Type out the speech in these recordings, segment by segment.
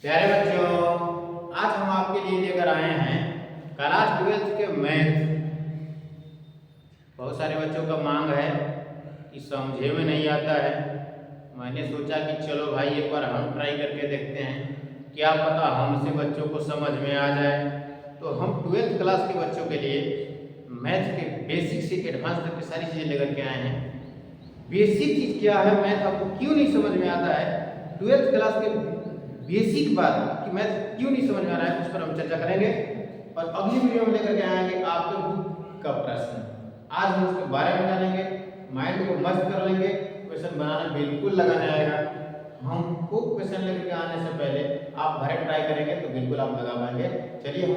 प्यारे बच्चों, आज हम आपके लिए लेकर आए हैं क्लास 12th के मैथ। बहुत सारे बच्चों का मांग है कि समझे में नहीं आता है। मैंने सोचा कि चलो भाई एक बार हम ट्राई करके देखते हैं, क्या पता हमसे बच्चों को समझ में आ जाए। तो हम 12th क्लास के बच्चों के लिए मैथ के बेसिक से एडवांस तक की सारी चीज़ें लेकर के आए हैं। बेसिक चीज़ क्या है, मैथ आपको क्यों नहीं समझ में आता है, 12th क्लास के बेसिक बात कि मैथ क्यों नहीं समझ में आ रहा है, उस पर हम चर्चा करेंगे। और अगली वीडियो में लेकर के आएंगे आपके बुक का प्रश्न। आज हम उसके बारे में जानेंगे, माइंड को मस्त कर लेंगे, क्वेश्चन बनाना बिल्कुल लगाने आएगा। हमको क्वेश्चन लेकर के आने से पहले आप घर ट्राई करेंगे तो बिल्कुल आप लगा पाएंगे। चलिए हम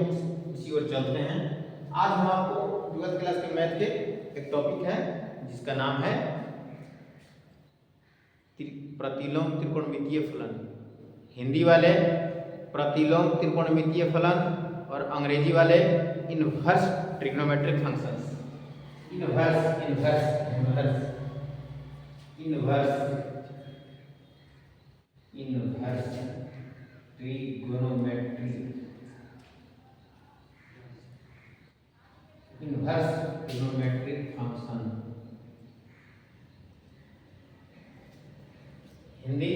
उसी ओर चलते हैं। आज हम आपको 12th क्लास के मैथ के एक टॉपिक है जिसका नाम है प्रतिलोम त्रिकोणमितीय फलन। हिंदी वाले प्रतिलोम त्रिकोणमितीय फलन और अंग्रेजी वाले inverse trigonometric functions. Inverse inverse inverse inverse inverse trigonometric inverse trigonometric function. Hindi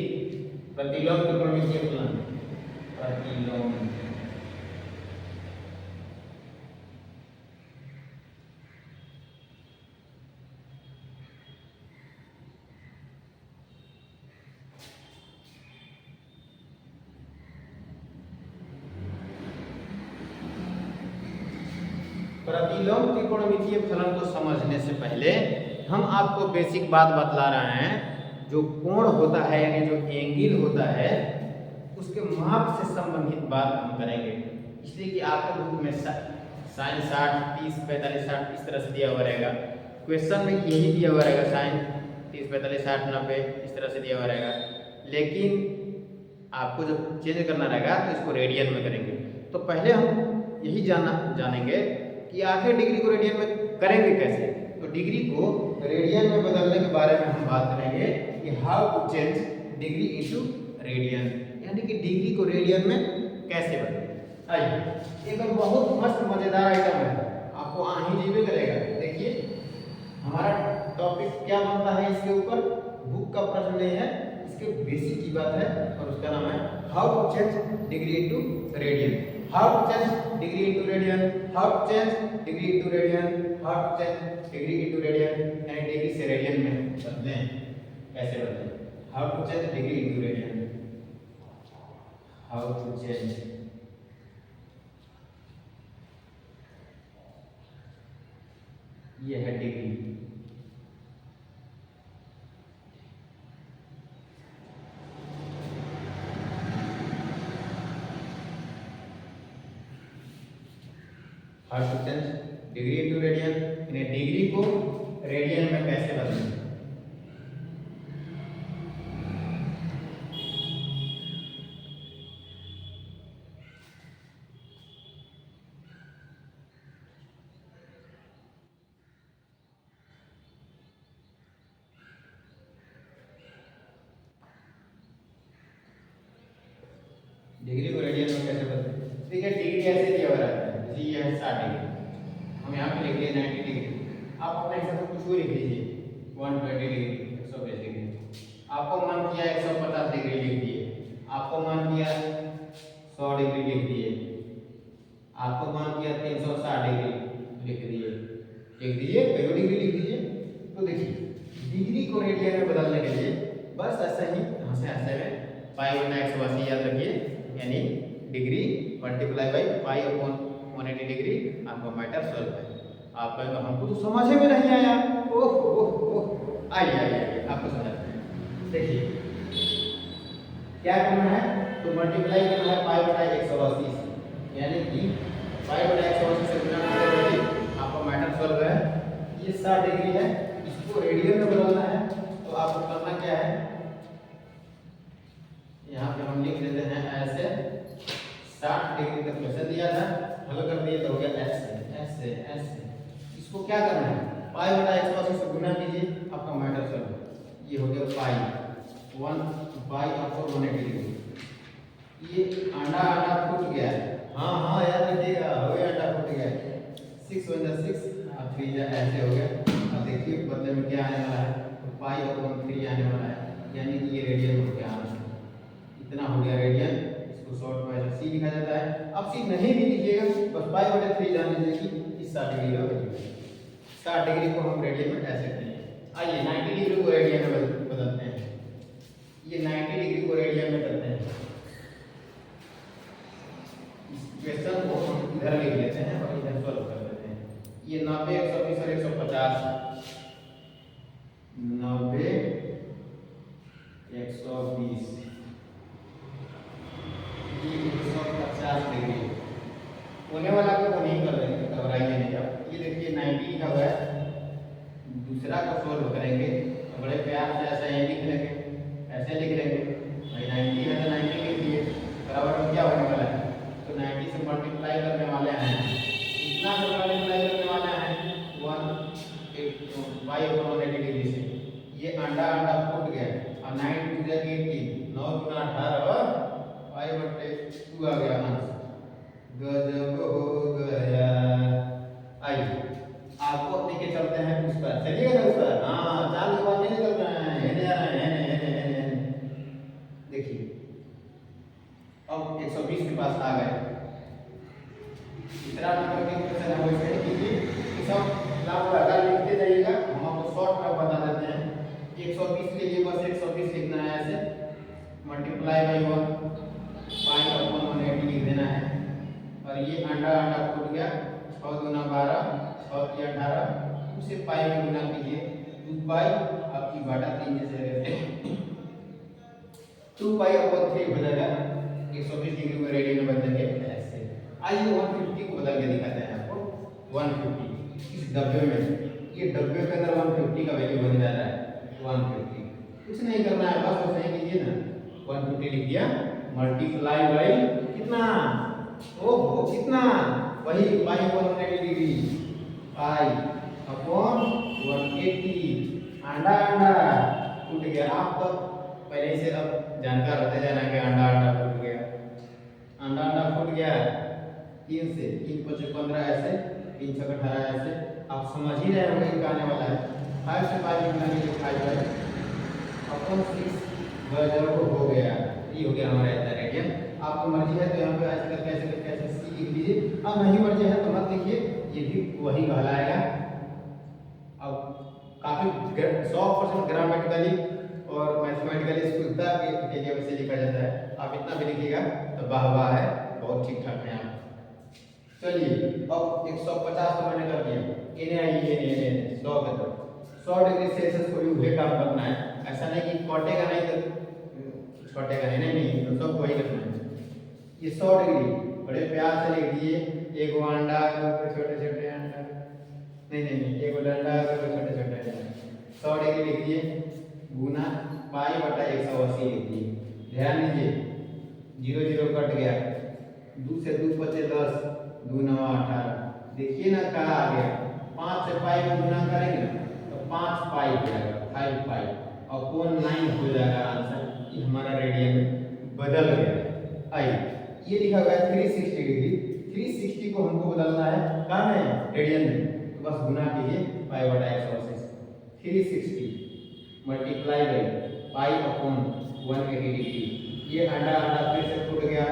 प्रतिलोम त्रिकोणमितीय फलन। प्रतिलोम प्रतिलोम त्रिकोणमितीय फलन को समझने से पहले हम आपको बेसिक बात बतला रहे हैं। जो कोण होता है यानी जो एंगल होता है उसके माप से संबंधित बात हम करेंगे। इसलिए कि आपके बुक में साइन 60, 30, 45, 60 इस तरह से दिया हुआ रहेगा। क्वेश्चन में यही दिया हुआ रहेगा, साइन 30, 45, 60, 90 इस तरह से दिया हुआ रहेगा। लेकिन आपको जब चेंज करना रहेगा तो इसको रेडियन में करेंगे। तो पहले हम यही जानेंगे कि आखिर डिग्री को रेडियन में करेंगे कैसे। तो डिग्री को रेडियन में बदलने के बारे में हम बात करेंगे कि how to change degree into radian, यानी कि डिग्री को रेडियन में कैसे बदलें। आइए, एक बहुत मस्त मजेदार आइटम है, आपको ही जीवे करेगा। देखिए हमारा टॉपिक क्या बनता है इसके ऊपर, बुक का प्रश्न नहीं है, इसके बेसिक की बात है और उसका नाम है how to change degree into radian. How to change degree into radian, how to change degree into radian, how to change degree into radian, यानी डिग्री से रेडियन में बदलें, कैसे बदलें। How to change degree into radian, how to change ये है degree. How to change degree into radian, यानी degree को रेडियन में कैसे बदलें। डिग्री को रेडियन में कैसे बदलें। देखिए डिग्री ऐसे दिया हुआ रहता है, जैसे ये है 60 डिग्री, हम यहाँ पे लिख दिए 90 डिग्री। आप अपने हिसाब से कुछ भी लिख लीजिए, 120 डिग्री, 120 डिग्री। आपको मन किया 150 डिग्री लिख दिए, आपको मन किया 100 डिग्री लिख दिए, आपको मन किया 360 डिग्री लिख दिए, कई डिग्री लिख दीजिए। तो देखिए डिग्री को रेडियन में बदलने के लिए बस ऐसा ही यहाँ से ऐसे में पाई बटा 180 याद रखिए, यानी degree multiply by pi upon 180 degree आपका मैटर सॉल्व है। आप कहेंगे हमको तो समझ में नहीं आया। ओह ओह ओह, आइए आइए आपको समझाते हैं। देखिए क्या करना है, तो मल्टीप्लाई करना है पाई बटा 180 से, यानी कि पाई बटा 180 से गुणा करके आपका मैटर सॉल्व है। ये 60 डिग्री है, इसको रेडियन में बदलना है। तो आपको करना क्या है, यहाँ पे हम लिख देते हैं ऐसे 60 डिग्री का क्वेश्चन दिया था, हल कर दिए तो हो गया ऐसे ऐसे ऐसे। इसको क्या करना है, पाई बटा 180 से गुना कीजिए, आपका मैटर सॉल्व। ये हो गया पाई 1/180 डिग्री। ये अंडा फूट गया है। हाँ हाँ यार देखिएगा, हो गया, अंडा फूट गया है। 6 1 जा 6 और 3 जा ऐसे हो गया। अब देखिए बदले में क्या आने वाला है, तो π/3 आने वाला है, यानी कि ये रेडियन हो गया आंसर। इतना हो गया रेडियन। इसको शॉर्ट में ऐसा सी लिखा जाता है। अब सी नहीं भी लिखिएगा, बस π/3 जान लीजिए कि 60 डिग्री का वैल्यू है। 60 डिग्री को हम रेडियन में ऐसे करेंगे। आइए 90 डिग्री को रेडियन में बदलते हैं। ये 90 डिग्री को रेडियन में करते हैं। इस क्वेश्चन को हम इधर लिख लेते हैं और इधर सॉल्व कर लेते हैं। ये 90 120 और 150, 90 120 150 डिग्री होने वाला को नहीं कर देंगे, घबराइए नहीं। अब ये देखिए 90 लिखा हुआ है, दूसरा को सोल्व करेंगे तो बड़े प्यार से ऐसा ही लिख लेंगे, ऐसे लिख लेंगे भाई 90 है तो 90 लिख दिए, बराबर में क्या होने वाला है, तो 90 से मल्टीप्लाई करने वाले हैं, इतना से मल्टीप्लाई करने वाले हैं 1/180 डिग्री से। ये अंडा फूट गया और 9 2 जा 80, 9 गुना 18 π/2 आ गया आंसर। गजब हो गया। आइए आपको लेके चलते हैं उस पर, चलिएगा ना उस पर। हाँ चालू के बाद नहीं चल रहे हैं, हेने आ रहे हैं। देखिए अब 120 के पास आ गए। इतना नंबर के क्वेश्चन है वैसे ही कीजिए, ये सब लाभ लगा लिखते जाइएगा, हम आपको शॉर्ट में बता देते हैं। 120 के लिए बस 120 लिखना है, ऐसे मल्टीप्लाई बाई 1 π/180 लिख देना है। और ये अंडा फूट गया, 6 गुना 12 6 3 18, उसे पाई में गुना कीजिए, 2π आपकी बटा 3 जैसे रहते 2π/3 हो जाएगा। 120 डिग्री को रेडियन में बदलेंगे ऐसे। आइए 150 को बदल के दिखाते हैं आपको। 150 इस डब्बे में, ये डब्बे के अंदर 150 का वैल्यू बन जा रहा है 150। कुछ नहीं करना है, बस वैसे ही कीजिए ना, 150 लिख दिया, मल्टीप्लाई बाई कितना, ओहो कितना, वही π/180 डिग्री, π/180। अंडा फूट गया। आप तो पहले से अब जानकार होते जाना कि अंडा फूट गया, अंडा फूट गया 3 से 3 5 15 ऐसे, 3 6 18 ऐसे। आप समझ ही रहे होंगे क्या आने वाला है। 5 से 5 गुना कीजिए, 5/6 गजब हो गया। ये हो गया हमारा इतना रेडियन। आपको मर्जी है तो यहाँ पे ऐसे करके ऐसे सी लिख लीजिए, अब नहीं मर्जी है तो मत लिखिए, ये भी वही कहलाएगा। अब काफी 100% ग्रामेटिकली और मैथमेटिकली शुद्धता के लिए वैसे लिखा जाता है। आप इतना भी लिखिएगा तो वाह है, बहुत ठीक ठाक है आप। चलिए अब 150 तो मैंने कर दिया, इन्हें आइए 100 के तरफ। 100 डिग्री सेल्सियस को भी वही काम करना है, ऐसा नहीं कि कटेगा नहीं तो छोटेगा नहीं, तो सब वही करना है। ये 100 डिग्री बड़े प्यार से लिख दिए, एक अंडा छोटे छोटे अंडा, नहीं एक अंडा छोटे छोटे अंडा, 100 डिग्री लिख दिए, गुना π/180 लिख दिए। ध्यान दीजिए 0 0 कट गया, 2 से 2 5 10, 2 9 18। देखिए ना कहाँ आ गया, 5 से π में गुना करेंगे तो 5π हो जाएगा, 5π और कोण 9 हो जाएगा आंसर। ये हमारा रेडियन बदल गया। आइए ये लिखा हुआ है 360 डिग्री, 360 को हमको बदलना है कहाँ में, रेडियन में, तो बस गुना कीजिए π/180 से। 360 मल्टीप्लाई बाई π/180 डिग्री। ये अंडा फिर से फूट गया,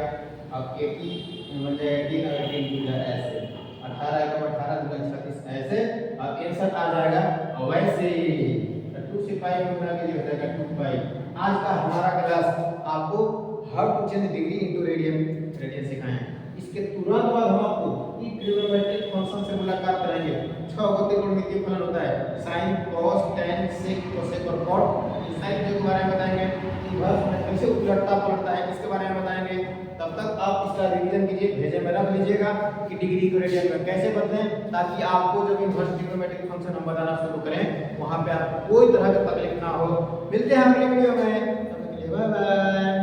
अब 80 बन जाए 18 और 18 टू जाए ऐसे, 18 को 18 2 36 ऐसे। अब आंसर आ जाएगा और वैसे 2 से π में गुना कीजिए, हो जाएगा 2π। आज का हमारा क्लास आपको how to change degree into radian सिखाए हैं। इसके तुरंत बाद हम आपको ई ट्रिग्नोमेट्रिक फंक्शन से मुलाकात कराएंगे। 6 गति त्रिकोणमितीय फलन होता है, sin cos tan sec cosec और cot। इन सारी चीजों के बारे में बताएंगे, इन्वर्स में कैसे उलटता पलटता है इसके बारे में बताएंगे। तब तक आप इसका रिवीजन कीजिए, भेजे में रख लीजिएगा कि डिग्री को रेडियन में कैसे बदलें, ताकि आपको जब इन्वर्स ट्रिग्नोमेट्रिक फंक्शन हम बताना शुरू करें वहां पे आपको कोई तरह का तकलीफ ना हो। मिलते हैं अगले वीडियो में, तब तक के लिए बाय बाय।